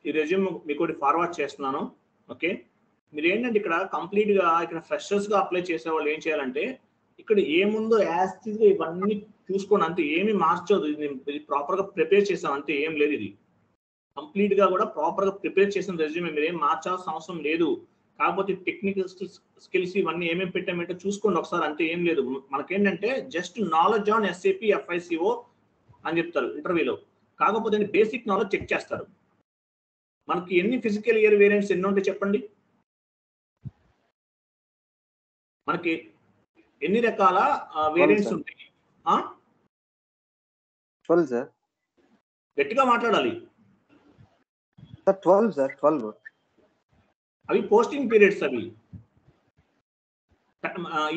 ఈ రెజ్యూమ్ మీకు ఫార్వర్డ్ చేస్తున్నాను. ఓకే, మీరు ఏంటంటే ఇక్కడ కంప్లీట్గా ఇక్కడ ఫ్రెషర్స్గా అప్లై చేసే వాళ్ళు ఏం చేయాలంటే ఇక్కడ ఏముందో యాస్టిస్గా ఇవన్నీ చూసుకోండి, అంతే, ఏమి మార్చదు. ఇది ప్రాపర్గా ప్రిపేర్ చేసాం అంతే, ఏం లేదు. ఇది కంప్లీట్గా కూడా ప్రాపర్గా ప్రిపేర్ చేసిన రెజ్యూమే, మీరు ఏం మార్చాల్సిన అవసరం లేదు. కాకపోతే టెక్నికల్ స్కిల్స్ ఇవన్నీ ఏమేమి పెట్టామంటే చూసుకోండి ఒకసారి, అంతే, ఏం లేదు. మనకేంటంటే just knowledge on SAP FICO అని చెప్తారు ఇంటర్వ్యూలో. కాకపోతే బేసిక్ నాలెడ్జ్ చెక్ చేస్తారు. మనకి ఎన్ని ఫిజికల్ ఇయర్ వేరియంట్స్ ఎన్ని ఉంటాయి చెప్పండి? మనకి ఎన్ని రకాల వేరియంట్స్ ఉంటాయి? 12 సార్. గట్టిగా మాట్లాడాలి సార్. 12 సార్, 12. అవి పోస్టింగ్ పీరియడ్స్. అవి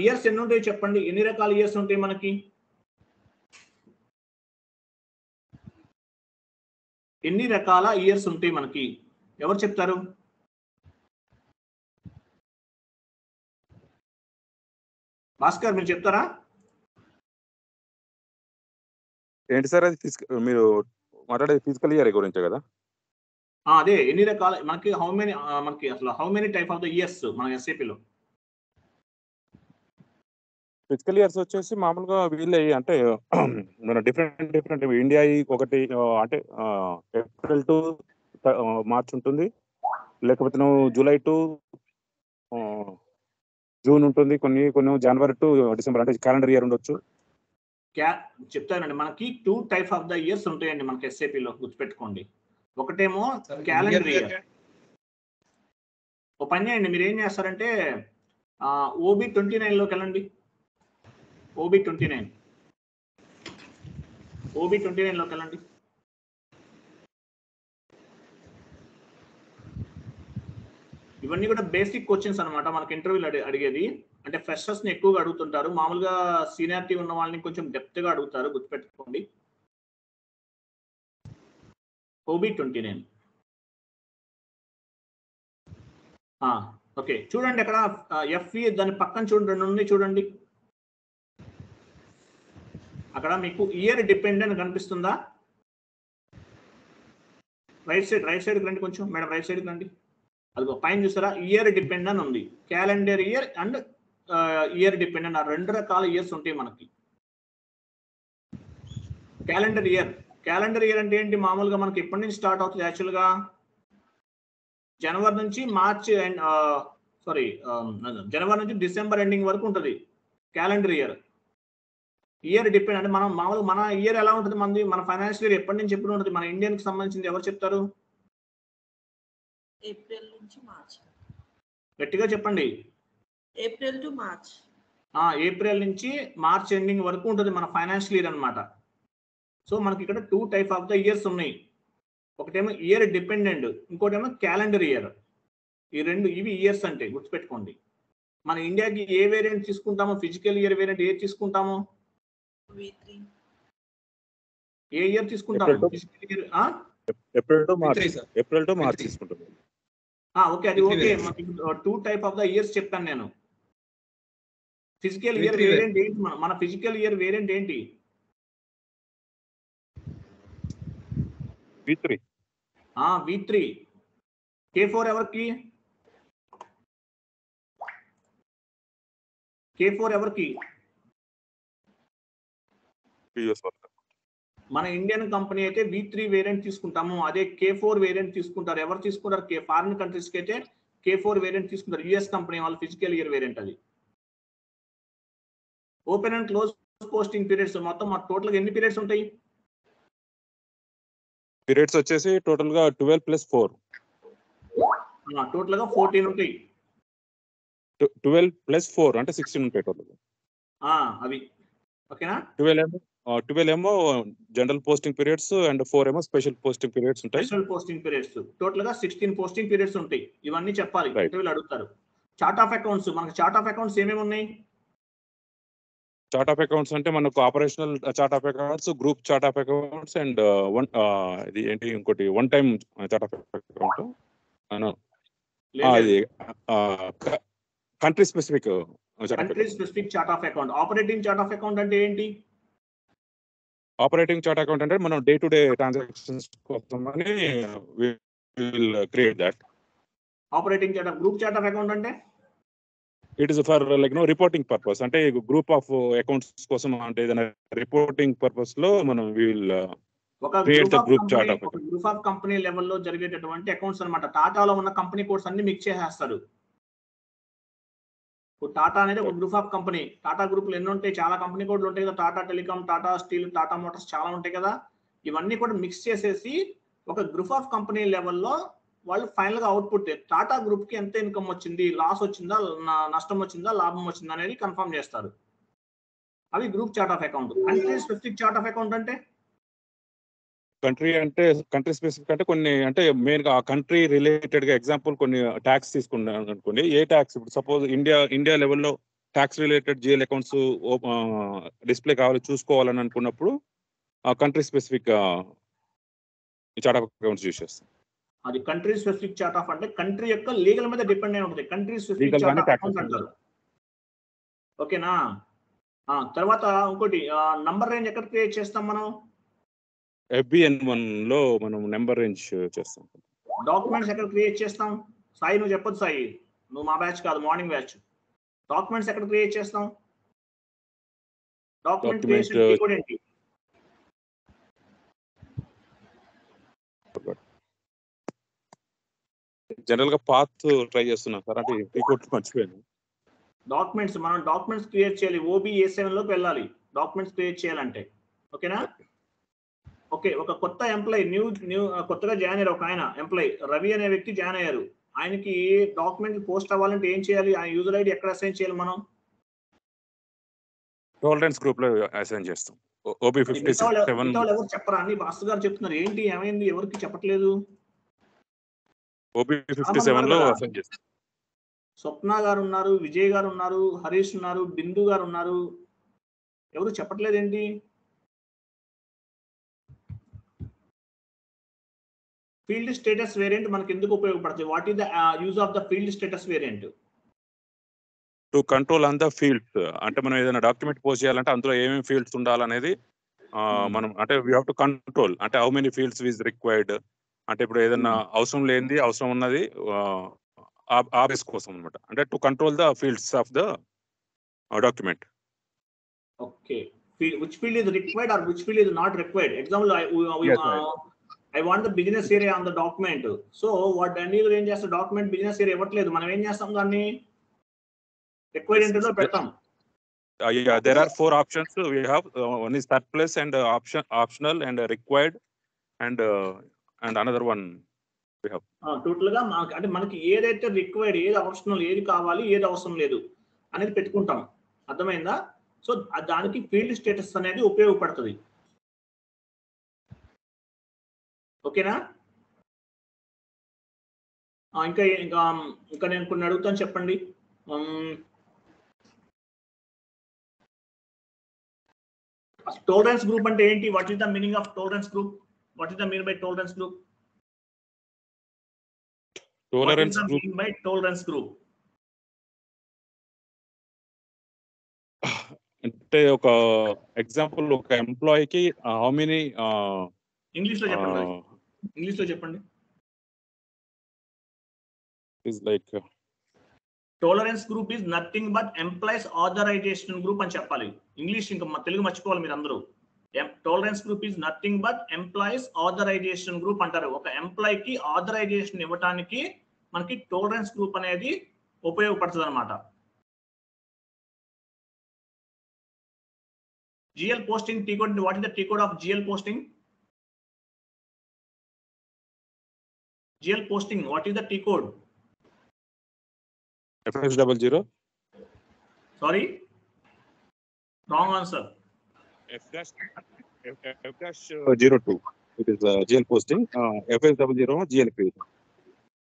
ఇయర్స్ ఎన్ని ఉంటాయి చెప్పండి? ఎన్ని రకాల ఇయర్స్ ఉంటాయి మనకి? ఎన్ని రకాల ఇయర్స్ ఉంటాయి మనకి? ఎవరు చెప్తారు? భాస్కర్ మీరు చెప్తారా? ఏంటి సార్ అది? మీరు మాట్లాడేది ఫిజికల్ ఇయర్ గురించే కదా? అదే, ఎన్ని రకాల మనకి how many type of the years మన SAPలో? ఫిజికల్ ఇయర్స్ వచ్చేసి మామూలుగా వీళ్ళే అంటే మన డిఫరెంట్ ఇండియా ఒకటి అంటే ఏప్రిల్ టు మార్చ్ ఉంటుంది, లేకపోతే జూలై టు జూన్ ఉంటుంది, కొన్ని జనవరి టు డిసెంబర్ అంటే క్యాలెండర్ ఇయర్ ఉండొచ్చు. చెప్తానండి, మనకి 2 టైప్ ఆఫ్ ద ఇయర్స్ ఉంటాయండి మనకి SAPలో, గుర్తుపెట్టుకోండి. ఒకటేమో క్యాలెండర్ ఇయర్. ఓ పని చేయండి, మీరు ఏం చేస్తారంటే OB29లోకి వెళ్ళండి. OB29లోకి వెళ్ళండి. ఇవన్నీ కూడా బేసిక్ క్వశ్చన్స్ అనమాట మనకి ఇంటర్వ్యూలో అడిగేది. అంటే ఫ్రెషర్స్ని ఎక్కువగా అడుగుతుంటారు, మామూలుగా సీనియారిటీ ఉన్న వాళ్ళని కొంచెం డెప్త్గా అడుగుతారు, గుర్తుపెట్టుకోండి. OB29. ఓకే, చూడండి అక్కడ FE దాని పక్కన చూడండి, 2 ఉన్నాయి చూడండి. అక్కడ మీకు ఇయర్ డిపెండెంట్ కనిపిస్తుందా? రైట్ సైడ్ రండి కొంచెం మేడం, రైట్ సైడ్కి రండి. అదిగో పైన చూసారా, ఇయర్ డిపెండెంట్ ఉంది. Calendar year and year dependent, 2 రకాల ఇయర్స్ ఉంటాయి మనకి. క్యాలెండర్ ఇయర్ అంటే ఏంటి? మామూలుగా మనకి ఎప్పటి నుంచి స్టార్ట్ అవుతుంది? యాక్చువల్గా జనవరి నుంచి మార్చ్ అండ్ జనవరి నుంచి డిసెంబర్ ఎండింగ్ వరకు ఉంటుంది క్యాలెండర్ ఇయర్. ఇయర్ డిపెండ్ అంటే మనం మామూలుగా మన ఇయర్ ఎలా ఉంటుంది? మన ఫైనాన్షియల్ ఇయర్ ఎప్పటి నుంచి ఎప్పుడు ఉంటుంది? మన ఇండియన్కి సంబంధించింది ఎవరు చెప్తారు? ఏప్రిల్ నుంచి మార్చ్. గట్టిగా చెప్పండి. April to March. ఏప్రిల్ నుంచి మార్చ్ ఎండింగ్ వరకు ఉంటుంది మన ఫైనాన్షియల్ ఇయర్ అనమాట. సో మనకి ఇక్కడ 2 టైప్ ఆఫ్ ద ఇయర్స్ ఉన్నాయి. ఒకటేమో ఇయర్ డిపెండెంట్, ఇంకోటేమో క్యాలెండర్ ఇయర్. ఇవి ఇయర్స్ అంటే గుర్తుపెట్టుకోండి. మన ఇండియాకి ఏ వేరియంట్ తీసుకుంటామో, ఫిజికల్ ఇయర్ వేరియంట్ ఏది తీసుకుంటామో? V3. ఏ ఇయర్ తీసుకుంటాము? Physical year April to March తీసుకుంటాం. ఓకే, అది ఓకే. మనకి 2 టైప్ ఆఫ్ ద ఇయర్స్ చెప్పాను నేను. ఫిజికల్ ఇయర్ వేరియంట్ ఏంటి? మన ఫిజికల్ ఇయర్ వేరియంట్ ఏంటి? V3. V3. K4 ఎవరికి? K4 ఎవరికి? మన ఇండియన్ కంపెనీ అయితే V3 వేరియంట్ తీసుకుంటాము. అదే K4 వేరియంట్ తీసుకుంటారు. ఎవరు తీసుకుంటారు? ఫారిన్ కంట్రీస్కి అయితే K4 వేరియంట్ తీసుకుంటారు. US కంపెనీ వాళ్ళు ఫిజికల్ ఇయర్ వేరియంట్ అది. Open and close posting periods మొత్తం టోటల్గా ఎన్ని పీరియడ్స్ ఉంటాయి? పీరియడ్స్ వచ్చేసి టోటల్ గా 12+4. టోటల్ గా 14 ఉంటాయి. 12+4 అంటే 16 ఉంటాయి టోటల్. అవి ఓకేనా? 12 ఏమో జనరల్ పోస్టింగ్ పీరియడ్స్ అండ్ 4 ఏమో స్పెషల్ పోస్టింగ్ పీరియడ్స్ ఉంటాయి. స్పెషల్ పోస్టింగ్ పీరియడ్స్ టోటల్ గా 16 పోస్టింగ్ పీరియడ్స్ ఉంటాయి. ఇవన్నీ చెప్పాలి, ఇంటర్వ్యూలో అడుగుతారు. చార్ట్ ఆఫ్ అకౌంట్స్, మనకి చార్ట్ ఆఫ్ అకౌంట్స్ ఏమేమి ఉన్నాయి? చార్ట్ ఆఫ్ అకౌంట్స్ అంటే మనకు operational chart of accounts, group chart of accounts and ఇది ఏంటి ఇంకోటి one time chart of account, అది country specific chart of account. Operating chart of account అంటే ఏంటి? ఆపరేటింగ్ చార్ట్ అకౌంట్ అంటే మనం డే టు డే ట్రాన్సాక్షన్స్ కోసం అని will create that. Operating chart of group chart of account అంటే It is for like reporting purpose. అంటే group of accounts కోసం అంటే ఏదైనా రిపోర్టింగ్ పర్పస్ లో మనం విల్ ఒక create the group chart of ఒక గ్రూప్ ఆఫ్ కంపెనీ లెవెల్లో జరిగేటటువంటి అకౌంట్స్ అన్నమాట. టాటాలో ఉన్న కంపెనీ కోడ్స్ అన్ని మిక్స్ చేసేస్తాడు. టాటా అనేది ఒక group of company. Tata group లో ఎన్ని ఉంటాయి, చాలా కంపెనీ కోడ్లు ఉంటాయి కదా, Tata telecom, Tata steel, Tata Motors చాలా ఉంటాయి కదా. ఇవన్నీ కూడా మిక్స్ చేసేసి ఒక గ్రూప్ ఆఫ్ కంపెనీ లెవెల్లో వాళ్ళు ఫైనల్ గా అవుట్పుట్ టాటా గ్రూప్ కి ఎంత ఇన్కమ్ వచ్చింది, లాస్ వచ్చిందా, నష్టం వచ్చిందా, లాభం వచ్చిందా అనేది కన్ఫర్మ్ చేస్తారు. అవి group chart of account. Country specific chart of account అంటే కంట్రీ స్పెసిఫిక్ అంటే కొన్ని అంటే మెయిన్ గా ఆ కంట్రీ రిలేటెడ్ గా ఎగ్జాంపుల్ కొన్ని ట్యాక్స్ తీసుకున్నాను అనుకోండి. ఏ ట్యాక్స్ ఇప్పుడు సపోజ్ ఇండియా లెవెల్లో tax related GL accounts display కావాలి చూసుకోవాలని అనుకున్నప్పుడు ఆ country specific chart of accounts use చేస్తాం. అది కంట్రీ స్పెసిఫిక్ చార్ట్ ఆఫ్ అంటే కంట్రీ యొక్క లీగల్ మీద డిపెండ్ అయి ఉంటుంది. Country specific chart of account అంటారు. ఓకేనా. తర్వాత ఇంకోటి నంబర్ రేంజ్ ఎక్కడ క్రియేట్ చేస్తాం మనం? FBN1 లో మనం నెంబర్ రేంజ్ చేస్తాం. డాక్యుమెంట్స్ ఎక్కడ క్రియేట్ చేస్తాం? సాయి నువ్వు చెప్పొద్దు సాయి, నువ్వు మా బ్యాచ్ కాదు, మార్నింగ్ బ్యాచ్. డాక్యుమెంట్స్ ఎక్కడ క్రియేట్ చేస్తాం? డాక్యుమెంట్ క్రియేషన్ కీవర్డ్ ఏంటి? జనరల్ గా పాత్ ట్రై చేస్తున్నాం సార్, అంటే కీవర్డ్ మర్చిపోయాను. డాక్యుమెంట్స్ మనం డాక్యుమెంట్స్ క్రియేట్ చేయాలి. OB-A7 లోకి వెళ్ళాలి డాక్యుమెంట్స్ క్రియేట్ చేయాలంటే. ఓకేనా. ఓకే, ఒక కొత్త ఎంప్లాయీ న్యూ కొత్తగా జాయిన్ అయ్యారు. ఒక ఆయన ఎంప్లాయీ రవి అనే వ్యక్తి జాయిన్ అయ్యారు. ఆయనకి డాక్యుమెంట్ పోస్ట్ అవ్వాలంటే ఏం చేయాలి? ఆ యూజర్ ఐడి ఎక్కడ అసైన్ చేయాలి మనం? టోలరెన్స్ గ్రూప్ లో అసైన్ చేస్తాం. OB57 ఎవరు చెప్పరా? అన్ని భాస్కర్ గారు చెప్తున్నారు. ఏంటి ఏమైంది, ఎవరికి చెప్పట్లేదు? OB57 లో అసైన్ చేస్తాం. స్వప్న గారు ఉన్నారు, విజయ్ గారు ఉన్నారు, హరీష్ ఉన్నారు, బిందు గారు ఉన్నారు. ఎవరు చెప్పట్లేదు ఏంటి? ఫీల్డ్ స్టేటస్ వేరియంట్ మనకి ఎందుకు ఉపయోగపడుతుంది? What is the use of the field status variant? To control on the fields. అంటే మనం ఏదైనా డాక్యుమెంట్ పోస్ట్ చేయాలంటే అందులో ఏమేమి ఫీల్డ్స్ ఉండాలనేది మనం అంటే వీ హావ్ టు కంట్రోల్. అంటే how many fields is required. అంటే ఇప్పుడు ఏదైనా అవసరం లేనిది అవసరం ఉన్నది ఆ బేస్ కోసం అనమాట. అంటే to control the fields of the document. Okay, which field is required or which field is not required? Example, I want the business area on the document. So what any ఏం చేస్తా, document business area ఇవ్వట్లేదు. మనం ఏం చేస్తాం, దాన్ని required ఎంట్రీలో పెడతాం. There are 4 options we have. One is surplus and optional and required and another one we have. Total గా అంటే మనకి ఏదైతే రిక్వైర్డ్, ఏది ఆప్షనల్, ఏది కావాలి, ఏది అవసరం లేదు అనేది పెట్టుకుంటాం. అర్థమైందా? సో దానికి ఫీల్డ్ స్టేటస్ అనేది ఉపయోగపడుతుంది. ఓకేనా. ఇంకా నేను కొన్ని అడుగుతాను, చెప్పండి. టోలరెన్స్ గ్రూప్ అంటే ఏంటి? What is the meaning of tolerance group? What is the mean by tolerance group? Tolerance group by tolerance group అంటే ఒక ఎగ్జాంపుల్, ఒక ఎంప్లాయీకి హౌ మెనీ ఇంగ్లీష్ లో చెప్పండి. is like tolerance group is nothing but employees authorisation group అని చెప్పాలి. English ఇంకా తెలుగు మర్చిపోవాలి మీరు అందరూ. Tolerance group is nothing but employees authorisation group అంటారు. ఒక ఎంప్లాయీకి ఆథరైజేషన్ ఇవ్వడానికి మనకి టాలరెన్స్ గ్రూప్ అనేది ఉపయోగపడుతుంది అనమాట. GL posting T code. What is the T code of GL posting? GL posting. What is the T code? FS00. Sorry, wrong answer. F-02. It is GL posting. FS00 GLP.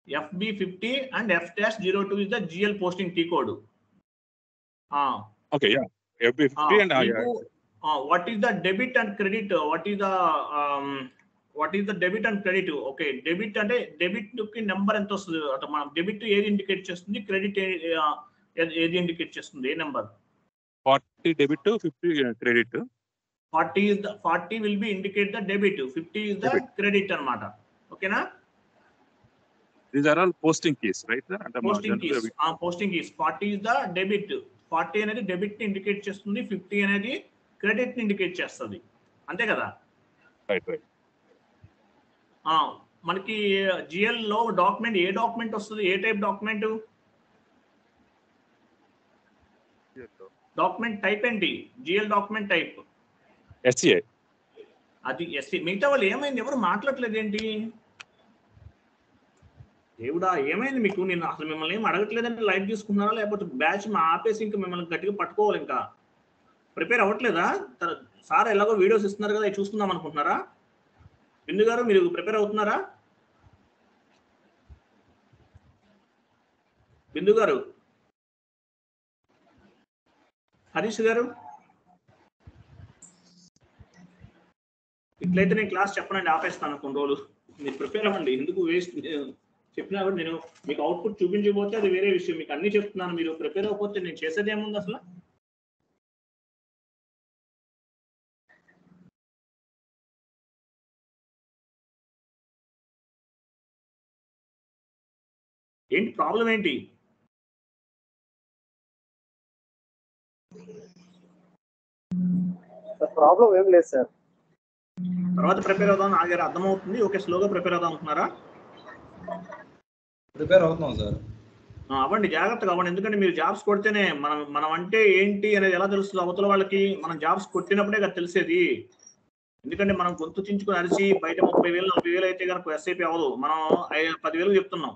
FB50 and F-02 is the GL posting T code. Okay, yeah. FB50 and what is the debit and credit? What is the debit and credit? Okay, debit అంటే debit కి number ఎంత వస్తుంది? అంటే మనం debit ఏది indicate చేస్తుంది, credit ఏది indicate చేస్తుంది? ఏ number? 40 debit, 50 credit. 40 will be indicate the debit, 50 is the credit అన్నమాట. ఓకేనా. These are all posting keys right sir? అంటే posting keys. Posting keys 40 is the debit. 40 అనేది డెబిట్ ని ఇండికేట్ చేస్తుంది, 50 అనేది క్రెడిట్ ని ఇండికేట్ చేస్తుంది, అంతే కదా? Right right. మనకి జిఎల్ లో డాక్యుమెంట్ ఏ డాక్యుమెంట్ వస్తుంది? ఏ టైప్ డాక్యుమెంట్? డాక్యుమెంట్ టైప్ ఏంటి? GL document type SCI. అది ఎస్సీ. మిగతా వాళ్ళు ఏమైంది? ఎవరు మాట్లాడలేదు ఏంటి? దేవుడా ఏమైంది మీకు? నేను అసలు మిమ్మల్ని ఏం అడగట్లేదని లైట్ తీసుకున్నారా, లేకపోతే బ్యాచ్ ఆపేసి ఇంకా మిమ్మల్ని గట్టిగా పట్టుకోవాలి? ఇంకా ప్రిపేర్ అవ్వట్లేదా? సార్ ఎలాగో వీడియోస్ ఇస్తున్నారు కదా, చూసుకుందాం అనుకుంటున్నారా? బిందు గారు మీరు ప్రిపేర్ అవుతున్నారా? బిందు గారు, హరీష్ గారు, ఇట్లయితే నేను క్లాస్ చెప్పనండి, ఆపేస్తాను కొన్ని రోజులు. మీరు ప్రిపేర్ అవ్వండి, ఎందుకు వేస్ట్? చెప్పినా కూడా నేను మీకు అవుట్పుట్ చూపించకపోతే అది వేరే విషయం. మీకు అన్ని చెప్తున్నాను, మీరు ప్రిపేర్ అవ్వకపోతే నేను చేసేది ఏముంది అసలు? ఏంటి ప్రాబ్లం ఏంటి? ప్రాబ్లం ఏం లేదు సార్. తర్వాత ప్రిపేర్ అవుదాం ఆగారు, అర్థమవుతుంది. ఓకే, స్లోగా ప్రిపేర్ అవుదాం అనుకున్నారా? ప్రిపేర్ అవుతున్నాం సార్. అవ్వండి, జాగ్రత్తగా అవ్వండి. ఎందుకంటే మీరు జాబ్స్ కొడితేనే మనం అంటే ఏంటి అనేది ఎలా తెలుస్తుంది అవతల వాళ్ళకి. మనం జాబ్స్ కొట్టినప్పుడే కదా తెలిసేది. ఎందుకంటే మనం గొంతు చించుకొని అరిచి బయట 30,000 40,000 అయితే కనుక ఎస్ఐపి అవ్వదు. మనం 10,000 చెప్తున్నాం.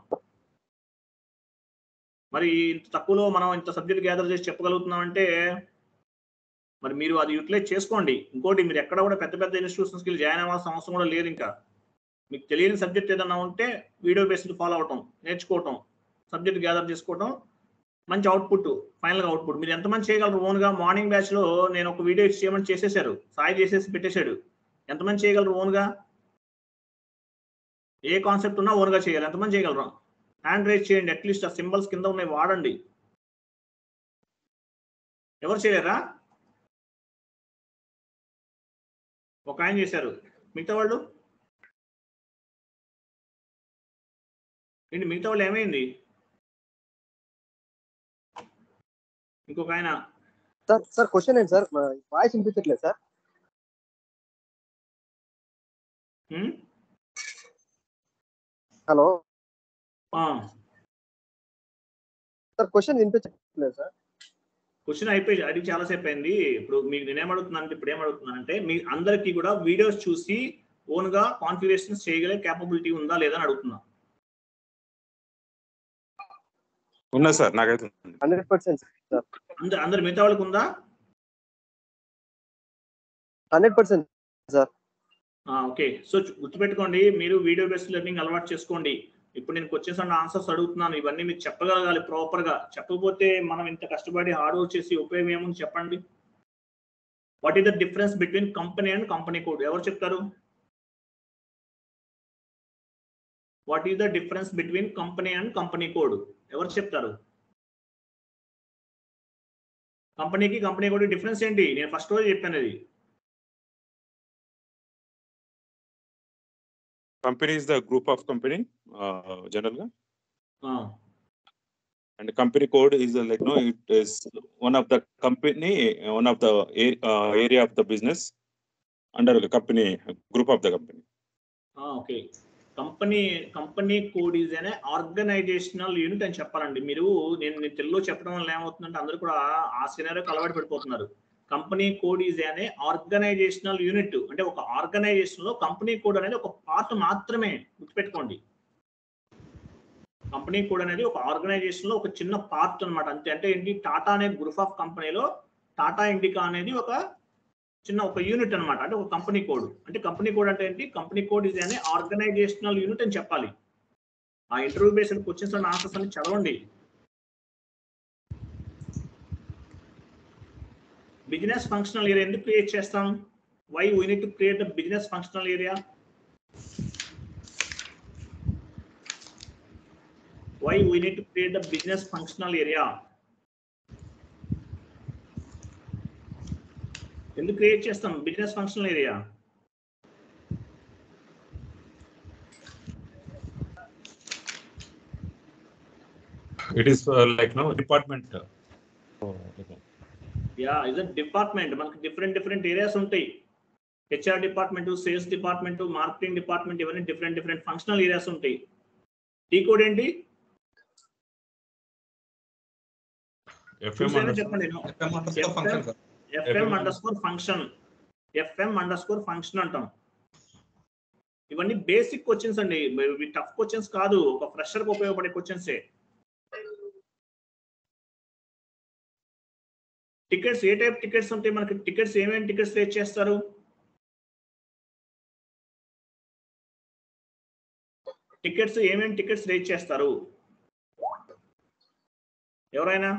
మరి ఇంత తక్కువలో మనం ఇంత సబ్జెక్ట్ గ్యాదర్ చేసి చెప్పగలుగుతున్నాం అంటే మరి మీరు అది యూటిలైజ్ చేసుకోండి. ఇంకోటి, మీరు ఎక్కడ కూడా పెద్ద పెద్ద ఇన్స్టిట్యూషన్స్కి జాయిన్ అవ్వాల్సిన అవసరం కూడా లేదు. ఇంకా మీకు తెలియని సబ్జెక్ట్ ఏదన్నా ఉంటే వీడియో బేస్డ్ ఫాలో అవటం, నేర్చుకోవటం, సబ్జెక్ట్ గ్యాదర్ చేసుకోవటం, మంచి అవుట్పుట్, ఫైనల్గా అవుట్పుట్. మీరు ఎంతమంది చేయగలరు ఓన్గా? మార్నింగ్ బ్యాచ్లో నేను ఒక వీడియో చేయమని చేసేసారు, సాయి చేసేసి పెట్టేశాడు. ఎంతమంది చేయగలరు ఓన్గా? ఏ కాన్సెప్ట్ ఉన్నా ఓన్గా చేయాలి. ఎంతమంది చేయగలరు? హ్యాండ్ రైజ్ చేయండి. అట్లీస్ట్ ఆ సింబల్స్ కింద ఉన్నాయి వాడండి. ఎవరు చేయలేరా? ఒక ఆయన చేశారు, మిగతా వాళ్ళు ఏంటి? మిగతా వాళ్ళు ఏమైంది? ఇంకొక ఆయన. సార్ క్వశ్చన్ ఏంటి సార్? వాయిస్ వినిపించట్లేదు సార్. హలో సార్, క్వశ్చన్ వినిపించట్లేదు సార్. క్వశ్చన్ అయిపోయి అడిగి చాలాసేపు అయింది. ఇప్పుడు మీకు నేనేమడుగుతున్నానంటే, ఇప్పుడు ఏమడుగుతున్నానంటే, మీ అందరికీ కూడా వీడియోస్ చూసి ఓన్గా కాన్ఫిగరేషన్స్ చేయగలే క్యాపబిలిటీ ఉందా లేదా అని అడుగుతున్నా. ఉన్నా సార్, నాకైతే 100% సార్. అందరు మిగతా వాళ్ళకి ఉందా? 100% సార్. ఓకే, సో గుర్తుపెట్టుకోండి, మీరు వీడియో బేస్డ్ లెర్నింగ్ అలవాటు చేసుకోండి. ఇప్పుడు నేను క్వశ్చన్స్ అండ్ ఆన్సర్స్ అడుగుతున్నాను, ఇవన్నీ మీరు చెప్పగలగాలి ప్రాపర్గా. చెప్పకపోతే మనం ఇంత కష్టపడి హార్డ్ వర్క్ చేసి ఉపయోగం ఏముంది చెప్పండి. What is the difference between company and company code? ఎవరు చెప్తారు? What is the difference between company and company code? ఎవరు చెప్తారు? కంపెనీకి కంపెనీ కోడ్ డిఫరెన్స్ ఏంటి? నేను ఫస్ట్ రోజు చెప్పాను అది. Company is the group of company general గా, and company code is like it is one of the company, one of the area of the business under the company group of the company. Okay, company code is అనే organisational unit అని చెప్పాలండి. మీరు నేను తెలుగులో చెప్పడం వల్ల ఏమవుతుందంటే అందరూ కూడా ఆ సినారియోకి అలవాటు పడిపోతున్నారు. కంపెనీ కోడ్ ఈజ్ అనే ఆర్గనైజేషనల్ యూనిట్. అంటే ఒక ఆర్గనైజేషన్ లో కంపెనీ కోడ్ అనేది ఒక పార్ట్ మాత్రమే, గుర్తుపెట్టుకోండి. కంపెనీ కోడ్ అనేది ఒక ఆర్గనైజేషన్ లో ఒక చిన్న పార్ట్ అనమాట, అంతే. అంటే ఏంటి? టాటా అనే గ్రూప్ ఆఫ్ కంపెనీలో టాటా ఇండికా అనేది ఒక చిన్న ఒక యూనిట్ అనమాట. అంటే ఒక కంపెనీ కోడ్. అంటే కంపెనీ కోడ్ అంటే ఏంటి? కంపెనీ కోడ్ ఇది అనే ఆర్గనైజేషనల్ యూనిట్ అని చెప్పాలి. ఆ interview based questions and answers అని చదవండి. బిజినెస్ ఫంక్షనల్ ఏరియా ఎందుకు క్రియేట్ చేస్తాం? Why we need to create the business functional area? Why we need to create the business functional area? ఎందుకు క్రియేట్ చేస్తాం business functional area? It is like no department. Yeah is department. మనకి different areas ఉంటాయి. HR department, sales department, marketing department, ఇవన్నీ different functional areas ఉంటాయి. T code ఏంటి? చెప్పండి. FM underscore function అంటాం. ఇవన్నీ బేసిక్ క్వశ్చన్స్ అండి, టఫ్ క్వశ్చన్స్ కాదు, ఒక ఫ్రెషర్ కి ఉపయోగపడే క్వశ్చన్సే. టికెట్స్ ఏ టైప్ టికెట్స్ ఉంటాయి మనకి? టికెట్స్ ఏమేమి టికెట్స్ రేట్ చేస్తారు? టికెట్స్ రేట్ చేస్తారు? ఎవరైనా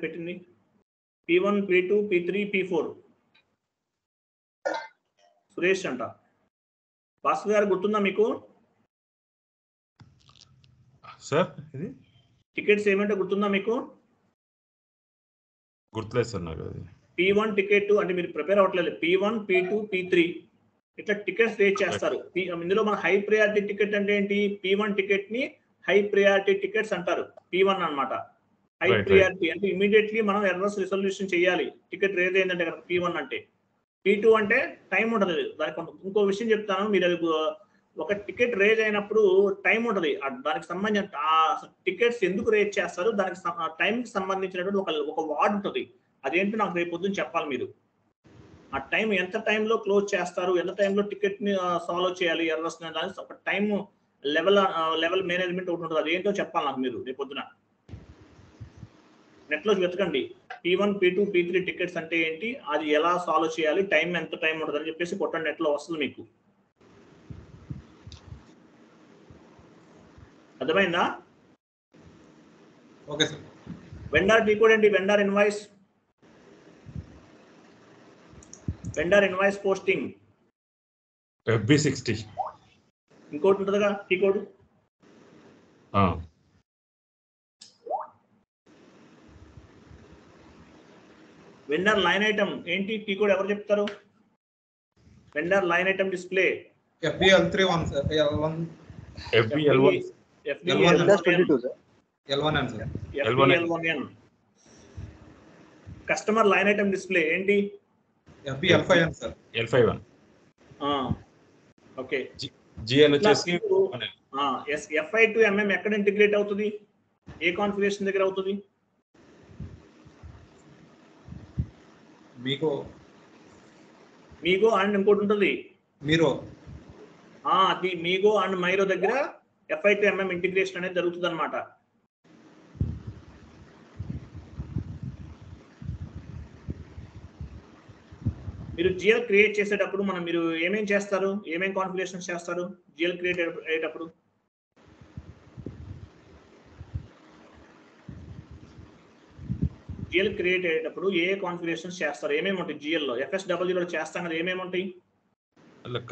పెట్టింది? P1, P2, P3, P4. Suresh అంట. భాస్కర్ గారు గుర్తుందా మీకు? సార్ ఇది టికెట్స్ ఏమంటే గుర్తుందా మీకు? గుర్తులేదు సార్ నాకు. అది P1 టికెట్ అంటే మీరు ప్రిపేర్ అవ్వట్లేదు. P1, P2, P3 ఇట్లా టికెట్స్ రేట్ చేస్తారు. ఇందులో మన హై ప్రియారిటీ టికెట్ అంటే ఏంటి? P1 టికెట్ ని హై ప్రియారిటీ టికెట్స్ అంటారు. P1 అన్నమాట. హై ప్రియారిటీ అంటే ఇమీడియట్లీ మనం ఎర్రర్స్ రిజల్యూషన్ చేయాలి. టికెట్ రేజ్ అయిందంటే కనుక P1 అంటే. P2 అంటే టైం ఉంటుంది. దానికి ఇంకో విషయం చెప్తాను, మీరు అది ఒక టికెట్ రేజ్ అయినప్పుడు టైం ఉంటుంది. దానికి సంబంధించిన టికెట్స్ ఎందుకు రేజ్ చేస్తారు, దానికి టైంకి సంబంధించినటువంటి ఒక వార్డ్ ఉంటుంది. అదేంటో నాకు రేపు పొద్దున్న చెప్పాలి మీరు. ఆ టైం ఎంత టైంలో క్లోజ్ చేస్తారు, ఎంత టైంలో టికెట్ ని సాల్వ్ చేయాలి ఎర్రర్స్, దానికి ఒక టైం లెవెల్ మేనేజ్మెంట్ ఒకటి ఉంటుంది. అదేంటో చెప్పాలి నాకు మీరు రేపు పొద్దున. నెట్లో వెతకండి P1, P2, P3 టికెట్స్ అంటే ఏంటి, అది ఎలా సాల్వ్ చేయాలి, టైం ఎంత టైం ఉంటుంది అని చెప్పేసి కొట్టండి, నెట్లో వస్తుంది మీకు. అర్థమైందా? Okay sir. Vendor T code ఏంటి? Vendor invoice posting FB60. ఇంకోటి ఉంటుందిగా T code. Vendor line item ఏంటి? టీ కోడ్ ఎవరు చెప్తారు? Vendor line item display FBL31 sir. FBL1 FBL1N. Customer line item display ఏంటి? FBL5N sir. L51. Okay. GL వచ్చేసి FI to MM ఎక్కడ integrate అవుతుంది? ఏ కాన్ఫిగరేషన్ దగ్గర అవుతుంది? మీగో అండ్ ఇంకోటి ఉంటుంది అది మీగో అండ్ మైరో దగ్గర FI to MM ఇంటిగ్రేషన్ అనేది జరుగుతుంది అనమాట. మీరు GL క్రియేట్ చేసేటప్పుడు మీరు ఏమేం చేస్తారు, ఏమేం కాన్ఫిగరేషన్స్ చేస్తారు GL క్రియేట్ అయ్యేటప్పుడు? GL క్రియేట్ అయ్యేటప్పుడు ఏ కాన్ఫిగరేషన్స్ చేస్తారు, ఏమేమి ఉంటాయి GL లో? FSW లో చేస్తాం కదా, ఏమేమి ఉంటాయి?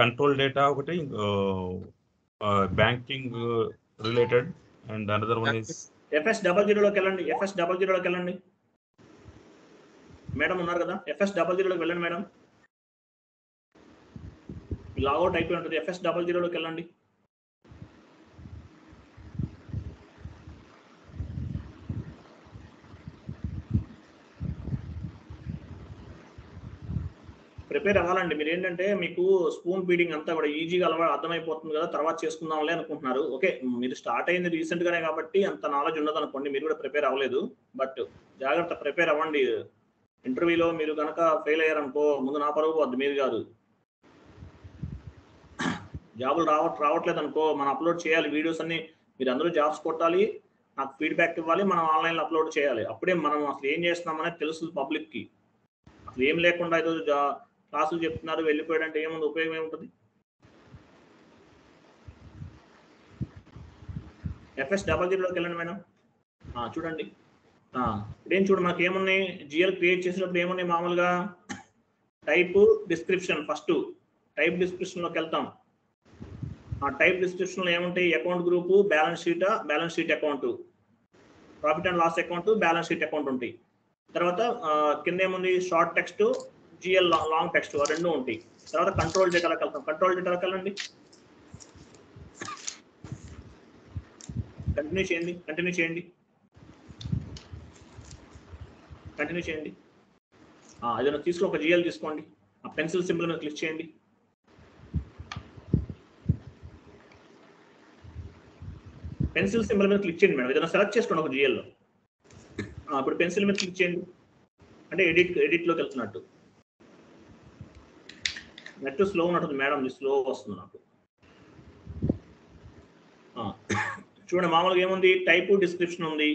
కంట్రోల్ డేటా ఒకటి, banking related, and another one is FSW లోకి వెళ్ళండి. మేడం ఉన్నారు కదా, FSW లోకి వెళ్ళండి మేడం. లాగౌట్ అయిపోయి ఉంటుంది. FSW లోకి వెళ్ళండి. ప్రిపేర్ అవ్వాలండి. మీరు ఏంటంటే మీకు స్పూన్ ఫీడింగ్ అంతా కూడా ఈజీగా అర్థమైపోతుంది కదా, తర్వాత చేసుకుందాంలే అనుకుంటున్నారు. ఓకే, మీరు స్టార్ట్ అయింది రీసెంట్ గానే కాబట్టి అంత నాలెడ్జ్ ఉండదు అనుకోండి, మీరు కూడా ప్రిపేర్ అవ్వలేదు. బట్ జాగ్రత్త, ప్రిపేర్ అవ్వండి. ఇంటర్వ్యూలో మీరు కనుక ఫెయిల్ అయ్యారనుకో, ముందు నా పరువు వద్దు, మీరు కాదు. జాబులు రావట్లేదు అనుకో, మనం అప్లోడ్ చేయాలి వీడియోస్ అన్ని, మీరు అందరూ జాబ్స్ కొట్టాలి, నాకు ఫీడ్బ్యాక్ ఇవ్వాలి, మనం ఆన్లైన్లో అప్లోడ్ చేయాలి. అప్పుడే మనం అసలు ఏం చేస్తున్నామనేది తెలుస్తుంది పబ్లిక్కి. అసలు ఏం లేకుండా ఈరోజు క్లాసులు చెప్తున్నారు వెళ్ళిపోయాడంటే ఏముంది, ఉపయోగం ఏముంటుంది? FSW లోకి వెళ్ళండి మేడం. చూడండి, ఇప్పుడేం చూడు, మనకి ఏమున్నాయి GL క్రియేట్ చేసినప్పుడు ఏమున్నాయి? మామూలుగా టైప్ డిస్క్రిప్షన్. ఫస్ట్ టైప్ డిస్క్రిప్షన్లోకి వెళ్తాం. ఆ టైప్ డిస్క్రిప్షన్లో ఏముంటాయి? Account group, balance sheet account, profit and loss account, balance sheet account ఉంటాయి. తర్వాత కింద ఏముంది? Short text, GL long text, రెండు ఉంటాయి. తర్వాత కంట్రోల్ డేటాలోకి వెళ్తాం. కంట్రోల్ డేటాలోకి వెళ్ళండి. కంటిన్యూ చేయండి. ఏదైనా తీసుకుని ఒక జిఎల్ తీసుకోండి. ఆ పెన్సిల్ సింబల్ మీద క్లిక్ చేయండి. పెన్సిల్ సింబల్ మీద క్లిక్ చేయండి మేడం. ఏదైనా సెలెక్ట్ చేసుకోండి ఒక జిఎల్లో. ఇప్పుడు పెన్సిల్ మీద క్లిక్ చేయండి. అంటే ఎడిట్లోకి వెళ్తున్నట్టు. నెట్ స్లో ఉన్నట్టుంది మేడం, ఇది స్లో వస్తుంది నాకు. చూడండి, మామూలుగా ఏముంది, టైపు డిస్క్రిప్షన్ ఉంది.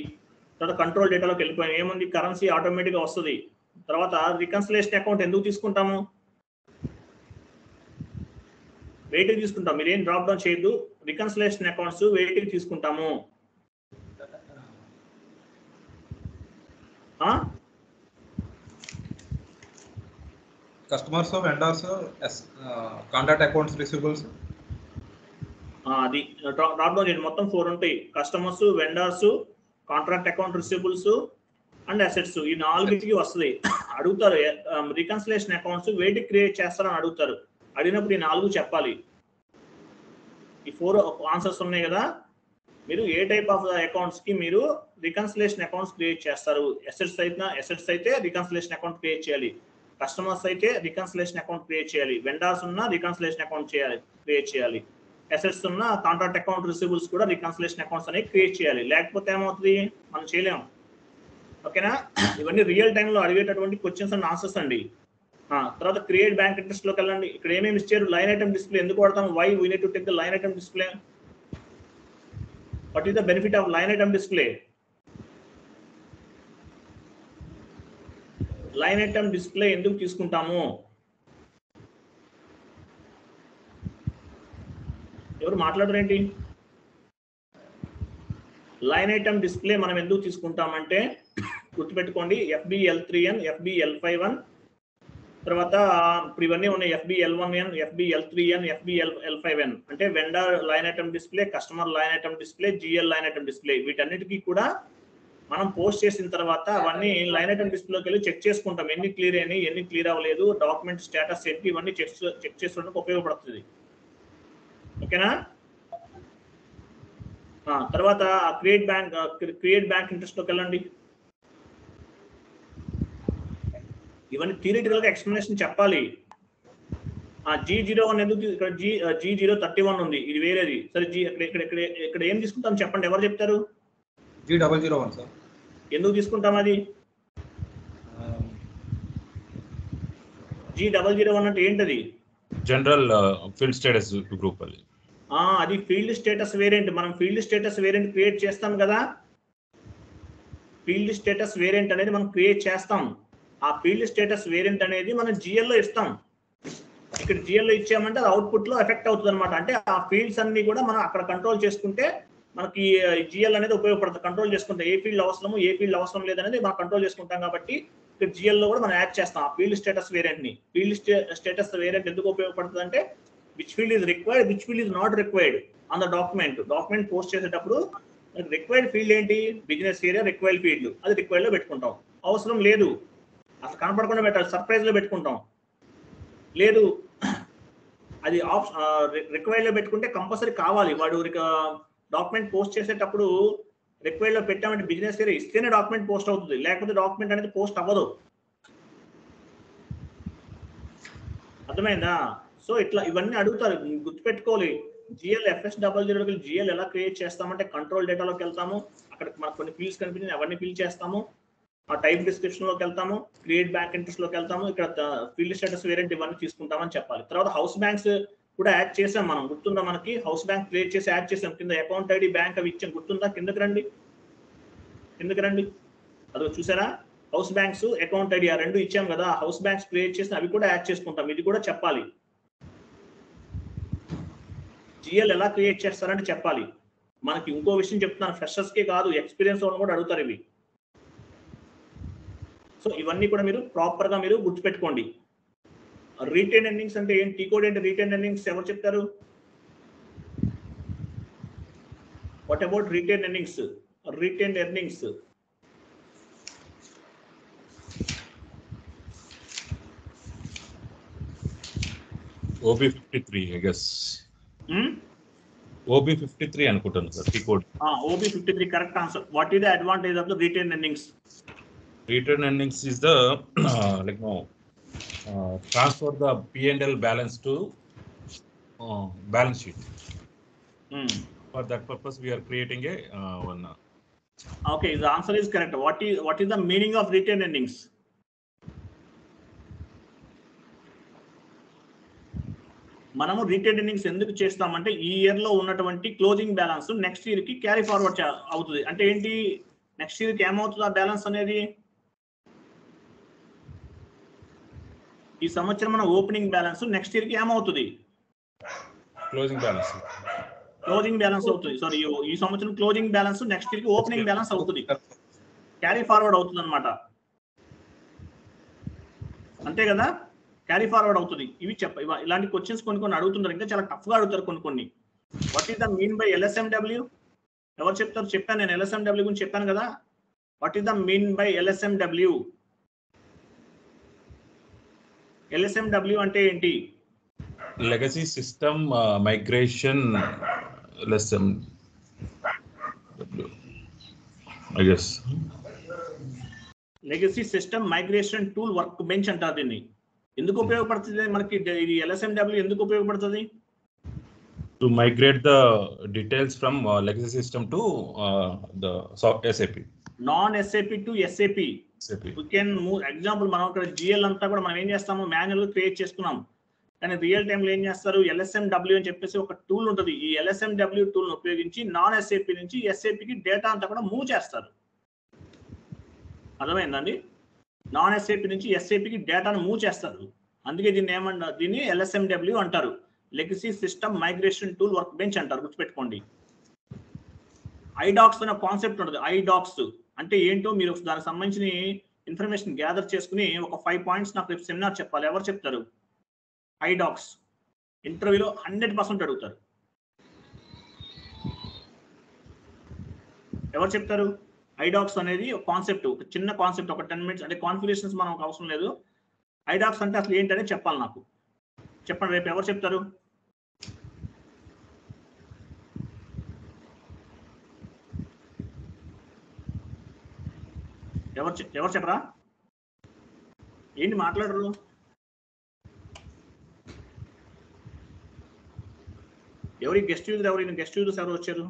తర్వాత కంట్రోల్ డేటాలోకి వెళ్ళిపోయాం. ఏముంది, కరెన్సీ ఆటోమేటిక్గా వస్తుంది. తర్వాత రికన్సిలేషన్ అకౌంట్ ఎందుకు తీసుకుంటాము, వెయిటింగ్ తీసుకుంటాం. మీరు ఏం డ్రాప్ డౌన్ చేయొద్దు. రికన్సిలేషన్ అకౌంట్స్ వెయిటింగ్ తీసుకుంటాము. Customers, vendors, contract accounts, receivables. అది డ్రాప్ డౌన్ చేయండి. మొత్తం 4 ఉంటాయి. Customers, vendors, contract account, receivables and assets. ఈ 4కి వస్తుంది. అడుగుతారు రికన్సిలేషన్ అకౌంట్స్ వెయిట్ క్రియేట్ చేస్తారని అడుగుతారు. అడిగినప్పుడు ఈ 4 చెప్పాలి. ఈ 4 ఆన్సర్స్ ఉన్నాయి కదా. మీరు ఏ టైప్ ఆఫ్ అకౌంట్స్ కి మీరు రికన్సిలేషన్ అకౌంట్స్ క్రియేట్ చేస్తారు. అసెట్స్ అయితే రికన్సిలేషన్ అకౌంట్ క్రియేట్ చేయాలి. కస్టమర్స్ అయితే రికన్సిలేషన్ అకౌంట్ క్రియేట్ చేయాలి. వెండర్స్ ఉన్న రికన్సిలేషన్ అకౌంట్ క్రియేట్ చేయాలి. అసెట్స్ ఉన్న కాంట్రాక్ట్ అకౌంట్, రిసీవబుల్స్ కూడా రికన్సిలేషన్ అకౌంట్స్ అనేవి క్రియేట్ చేయాలి. లేకపోతే ఏమవుతుంది, మనం చేయలేము. ఓకేనా. ఇవన్నీ రియల్ టైంలో అడిగేటటువంటి క్వశ్చన్స్ అండ్ ఆన్సర్స్ అండి. తర్వాత క్రియేట్ బ్యాంక్ ఇంట్రెస్ట్ లోకి వెళ్ళండి. ఇక్కడ ఏమేమి ఇచ్చారు, లైన్ ఐటమ్ డిస్ప్లే ఎందుకు వాడతాం, why we need to take the line item display, what is the benefit of line item display. Line item display ఎందుకు తీసుకుంటాము, ఎవరు మాట్లాడరేంటి. లైన్ ఐటమ్ డిస్ప్లే మనం ఎందుకు తీసుకుంటామంటే, గుర్తుపెట్టుకోండి, FBL3N, FBL51, తర్వాత ఇప్పుడు ఇవన్నీ ఉన్నాయి, FBL1N, FBL3N, FBL5N. అంటే vendor line item display, customer line item display, GL line item display. వీటన్నిటికీ కూడా మనం పోస్ట్ చేసిన తర్వాత అవన్నీ లైన్ ఐటమ్ డిస్ప్లేకి వెళ్ళి చెక్ చేసుకుంటాం. ఎన్ని క్లియర్ అయినాయి, ఎన్ని క్లియర్ అవ్వలేదు, డాక్యుమెంట్ స్టేటస్ ఏంటి, ఇవన్నీ చెక్ చేసుకోవడానికి ఉపయోగపడుతుంది. ఓకేనా. తర్వాత క్రియేట్ బ్యాంక్ ఇంట్రెస్ట్ లోకి వెళ్ళండి. ఇవన్నీ థియరిటికల్ గా ఎక్స్ప్లెనేషన్ చెప్పాలి. G01 ఎందుకు, ఇక్కడ G031 ఉంది, ఇది వేరేది. సరే, ఇక్కడ ఏం తీసుకుంటాం చెప్పండి, ఎవరు చెప్తారు. G001 sir. ఎందుకు తీసుకుంటాం అది, G001 అంటే ఏంటది, జనరల్ ఫీల్డ్ స్టేటస్ గ్రూప్. అది ఫీల్డ్ స్టేటస్ వేరియంట్. మనం ఫీల్డ్ స్టేటస్ వేరియంట్ క్రియేట్ చేస్తాం కదా. ఫీల్డ్ స్టేటస్ వేరియంట్ అనేది మనం క్రియేట్ చేస్తాం. ఆ ఫీల్డ్ స్టేటస్ వేరియంట్ అనేది మనం జిఎల్లో ఇస్తాం. ఇక్కడ జిఎల్లో ఇచ్చామంటే అది అవుట్పుట్ లో ఎఫెక్ట్ అవుతుంది అనమాట. అంటే ఆ ఫీల్డ్స్ అన్ని కూడా మనం అక్కడ కంట్రోల్ చేసుకుంటే మనకి జిఎల్ అనేది ఉపయోగపడుతుంది. కంట్రోల్ చేసుకుంటే ఏ ఫీల్డ్ అవసరము, ఏ ఫీల్డ్ అవసరం లేదనేది మనం కంట్రోల్ చేసుకుంటాం. కాబట్టి ఇక్కడ జిఎల్లో కూడా మనం యాడ్ చేస్తాం ఆ ఫీల్డ్ స్టేటస్ వేరియంట్ ని. ఫీల్డ్ స్టేటస్ వేరియంట్ ఎందుకు ఉపయోగపడుతుంది అంటే, which field is required, which field is not required on the document post చేసేటప్పుడు రిక్వైర్డ్ ఫీల్డ్ ఏంటి, బిజినెస్ ఏరియా రిక్వైర్డ్ ఫీల్డ్, అది రిక్వైర్డ్ లో పెట్టుకుంటాం. అవసరం లేదు అసలు కనపడకుండా పెట్టాలి, సర్ప్రైజ్ లో పెట్టుకుంటాం. లేదు అది రిక్వైర్డ్ లో పెట్టుకుంటే కంపల్సరీ కావాలి. వాడు డాక్యుమెంట్ పోస్ట్ చేసేటప్పుడు రిక్వైర్డ్ లో పెట్టామంటే బిజినెస్ ఏరియా ఇస్తేనే డాక్యుమెంట్ పోస్ట్ అవుతుంది, లేకపోతే డాక్యుమెంట్ అనేది పోస్ట్ అవ్వదు. అర్థమైందా. సో ఇట్లా ఇవన్నీ అడుగుతారు, గుర్తుపెట్టుకోవాలి. GL FS00 GL ఎలా క్రియేట్ చేస్తామంటే, కంట్రోల్ డేటాలోకి వెళ్తాము, అక్కడ మనకు కొన్ని ఫీల్డ్స్ కనిపించింది అవన్నీ ఫిల్ చేస్తాము. ఆ టైప్ డిస్క్రిప్షన్ లోకి వెళ్తాము, క్రియేట్ బ్యాంక్ ఇంట్రెస్ట్ లోకి వెళ్తాము, ఇక్కడ ఫీల్డ్ స్టేటస్ వేరియంట్ ఇవన్నీ తీసుకుంటామని చెప్పాలి. తర్వాత హౌస్ బ్యాంక్స్ కూడా యాడ్ చేసాం మనం, గుర్తుందా మనకి. హౌస్ బ్యాంక్ క్రియేట్ చేసి యాడ్ చేసాం, కింద అకౌంట్ ఐడి బ్యాంక్ అవి ఇచ్చాం, గుర్తుందా. కిందకి రండి అదో చూసారా, హౌస్ బ్యాంక్స్ అకౌంట్ ఐడి ఆ రెండు ఇచ్చాం కదా. హౌస్ బ్యాంక్స్ క్రియేట్ చేసి అవి కూడా యాడ్ చేసుకుంటాం, ఇది కూడా చెప్పాలి. GL ఎలా క్రియేట్ చేస్తారంటే చెప్పాలి. మనకి ఇంకో విషయం చెప్తున్నాను, ఫ్రెషర్స్ కే కాదు, ఎక్స్పీరియన్స్ వాళ్ళని కూడా అడుగుతారు ఇవి. సో ఇవన్నీ కూడా మీరు ప్రాపర్ గా మీరు గుర్తుపెట్టుకోండి. రీటైన్ ఎర్నింగ్స్ అంటే ఏంటి, టీ కోడ్ ఏంటి, రీటైన్ ఎర్నింగ్స్ ఎవరు చెప్తారు. What about retain earnings. OB53 I guess. OB53 అనుకుంటాను sir T code. OB53 correct answer. What is the advantage of the retain earnings? Return earnings is the transfer the P&L balance to balance sheet. For that purpose, we are creating a one. Okay, the answer is correct. What is the meaning of retained earnings? మనము retained earnings ఎందుకు చేస్తామంటే ఈ year లో ఉన్నటువంటి closing balance next year కి carry forward అవుతుంది. అంటే ఏంటి, నెక్స్ట్ ఇయర్ కి ఏమవుతుంది ఆ బ్యాలెన్స్ అనేది? ఈ సంవత్సరం మన ఓపెనింగ్ బ్యాలెన్స్ నెక్స్ట్ ఇయర్ కి ఏమవుతుంది? క్లోజింగ్ బ్యాలెన్స్ అవుతుంది. సారీ, ఈ సంవత్సరం క్లోజింగ్ బ్యాలెన్స్ నెక్స్ట్ ఇయర్ కి ఓపెనింగ్ బ్యాలెన్స్ అవుతుంది, క్యారీ ఫార్వర్డ్ అవుతుంది అనమాట. అంతే కదా, క్యారీ ఫార్వర్డ్ అవుతుంది. ఇవి ఇలాంటి క్వశ్చన్స్ కొన్ని అడుగుతుంటారు, ఇంకా చాలా టఫ్ గా అడుగుతారు కొన్ని. What is the mean by LSMW? ఎవరు చెప్తారు? చెప్పాను నేను, LSMW గురించి చెప్పాను కదా. What is the mean by LSMW? LSMW అంటే ఏంటి? Legacy system migration legacy system migration tool work bench అంటారు దీన్ని. ఎందుకు ఉపయోగపడుతుంది మనకి ఇది LSMW? ఎందుకు ఉపయోగపడుతుంది? To migrate the details from legacy system to the SAP. Non SAP to SAP. We can move. Example, మనం ఇక్కడ GL అంతా కూడా మనం ఏం చేస్తాము, మాన్యువల్ గా క్రియేట్ చేసుకున్నాం. కానీ రియల్ టైమ్ లో ఏం చేస్తారు, LSMW అని చెప్పేసి ఒక టూల్ ఉంటుంది. ఈ LSMW టూల్ ఉపయోగించి నాన్ SAP నుంచి SAP కి డేటా అంతా కూడా మూవ్ చేస్తారు. అర్థమైందండి? నాన్ SAP నుంచి SAP కి డేటాను మూవ్ చేస్తారు. అందుకే దీన్ని LSMW అంటారు, legacy system migration tool work bench అంటారు. గుర్తుపెట్టుకోండి. IDOCS అనే కాన్సెప్ట్ ఉంటుంది. IDOCS అంటే ఏంటో మీరు దానికి సంబంధించిన ఇన్ఫర్మేషన్ గ్యాదర్ చేసుకుని ఒక 5 పాయింట్స్ నాకు రేపు సెమినార్ చెప్పాలి. ఎవరు చెప్తారు? IDOCS ఇంటర్వ్యూలో 100% అడుగుతారు. ఎవరు చెప్తారు? IDOCS అనేది ఒక కాన్సెప్ట్, ఒక చిన్న కాన్సెప్ట్, ఒక 10 minutes, అంటే కాన్ఫిగరేషన్స్ మనకు అవసరం లేదు. IDOCS అంటే అసలు ఏంటనే చెప్పాలి నాకు. చెప్పండి, రేపు ఎవరు చెప్తారు? ఎవరు చెప్పరా? ఏంటి మాట్లాడరు? ఎవరి గెస్ట్ యూజర్ ఎవరు వచ్చారు?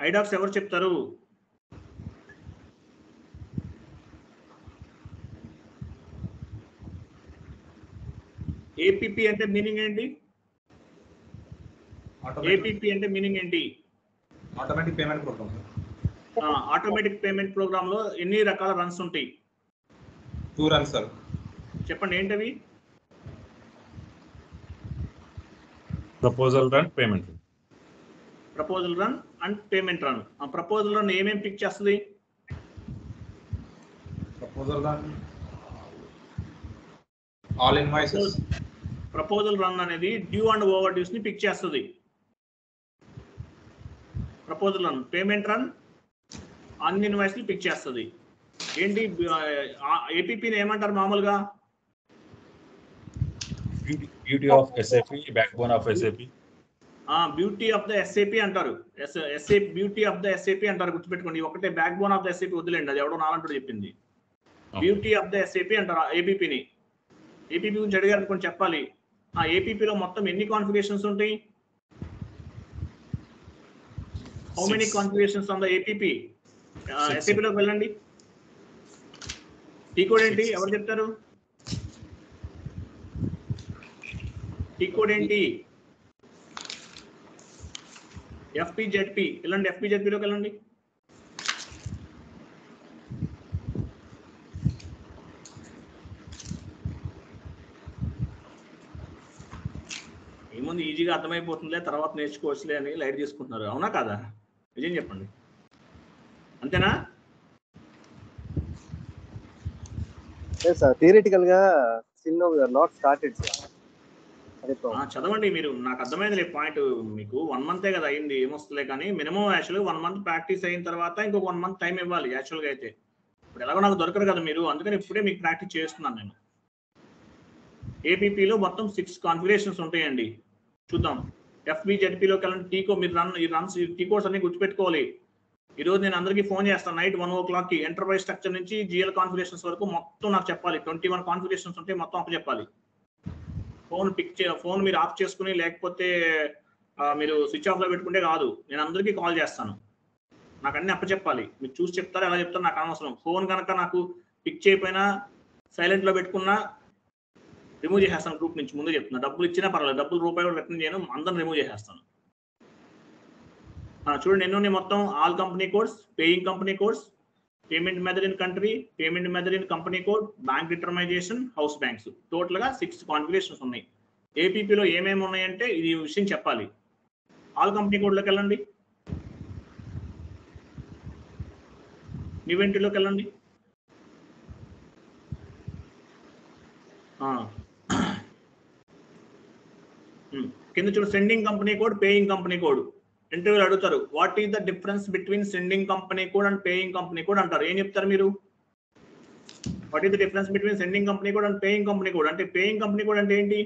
IDOCS ఎవరు చెప్తారు? APP అంటే మీనింగ్ ఏంటి? APP అంటే మీనింగ్ ఏంటి? Automatic payment program. Automatic payment program లో ఎన్ని రకాల రన్స్ ఉంటాయి? 2 రన్స్ సార్. చెప్పండి, ఏంటవి? Proposal run, payment run. Proposal run and payment run. ఆ ప్రపోజల్ రన్ ఏమేమి పిక్ చేస్తుంది? Proposal run all invoices. Proposal run అనేది డ్యూ అండ్ ఓవర్ డ్యూస్ ని పిక్ చేస్తుంది. Proposal run. Payment run an invoice ని pick చేస్తుంది. ఏంటి APPని ఏమంటారు మామూలుగా? Beauty of SAP, backbone of SAP. Beauty of the SAP అంటారు. బ్యూటీ ఆఫ్ ద SAP అంటారు. గుర్తుపెట్టుకోండి, ఒకటే back bone of the SAP వదిలేండి, అది ఎవడో నాలంటూ చెప్పింది. బ్యూటీ ఆఫ్ ద SAP అంటారు APPని. APP గురించి అడిగారు అనుకోండి, చెప్పాలి. APPలో మొత్తం ఎన్ని కాన్ఫిగరేషన్స్ ఉంటాయి? How many configurations on the APP? SAPలోకి వెళ్ళండి. టీ కోడ్ ఏంటి? ఎవరు చెప్తారు? టీ కోడ్ ఏంటి? FPZP. వెళ్ళండి, FPZPలోకి వెళ్ళండి. ఏముంది, ఈజీగా అర్థమైపోతుందిలే, తర్వాత నేర్చుకోవచ్చులే అని లైట్ తీసుకుంటున్నారు. అవునా కాదా? నిజం చెప్పండి, అంతేనా? థియరిటికల్ గా స్టిల్ నాట్ స్టార్టెడ్. చదవండి మీరు, నాకు అర్థమైంది పాయింట్. మీకు 1 month కదా అయింది, ఏమొస్తలే. కానీ మినిమం యాక్చువల్గా 1 month ప్రాక్టీస్ అయిన తర్వాత ఇంకొక 1 month టైం ఇవ్వాలి యాక్చువల్గా అయితే. ఇప్పుడు ఎలాగో నాకు దొరకరు కదా మీరు, అందుకని ఇప్పుడే మీకు ప్రాక్టీస్ చేస్తున్నాను నేను. ఏపీపీలో మొత్తం 6 కాన్ఫిగరేషన్స్ ఉంటాయండి. చూద్దాం. ఎఫ్బిజెడ్పీలోకి వెళ్ళండి. టీకో మీరు టీ కోడ్స్ అన్ని గుర్తుపెట్టుకోవాలి. ఈరోజు నేను అందరికీ ఫోన్ చేస్తాను నైట్ 1 o'clockకి. ఎంటర్ప్రైజ్ స్ట్రక్చర్ నుంచి జిఎల్ కాన్ఫిగరేషన్స్ వరకు మొత్తం నాకు చెప్పాలి. 21 కాన్ఫిగరేషన్స్ ఉంటే మొత్తం అప్పు చెప్పాలి. ఫోన్ మీరు ఆఫ్ చేసుకుని లేకపోతే మీరు స్విచ్ ఆఫ్లో పెట్టుకుంటే కాదు. నేను అందరికీ కాల్ చేస్తాను. నాకు అన్ని అప్పచెప్పాలి. మీరు చూసి చెప్తారు ఎలా చెప్తారు నాకు అనవసరం. ఫోన్ కనుక నాకు పిక్ చేయకపోయినా సైలెంట్లో పెట్టుకున్నా రిమూవ్ చేసేస్తాను గ్రూప్ నుంచి. ముందు చెప్తున్నా. డబ్బులు ఇచ్చినా పర్వాలేదు, డబ్బులు రూపాయి కూడా రిటర్న్ చేయను, అందరిని రిమూవ్ చేసేస్తాను. చూడండి ఎన్ని ఉన్నాయి మొత్తం. All company codes, paying company codes, payment method in country, payment method in company code, bank determination, house banks. టోటల్గా 6 కాన్ఫిగరేషన్స్ ఉన్నాయి. ఏపీపీలో ఏమేమి ఉన్నాయంటే ఇది విషయం చెప్పాలి. ఆల్ కంపెనీ కోడ్లోకి వెళ్ళండి. న్యూ ఎంట్రీలోకి వెళ్ళండి. కింద చూడు sending company code, paying company code. ఇంటర్వ్యూలు అడుగుతారు what is the difference between sending company code and paying company code అంటారు. ఏం చెప్తారు మీరు? What is the difference between sending company code and paying company code అంటే పేయింగ్ కంపెనీ కోడ్ అంటే ఏంటి?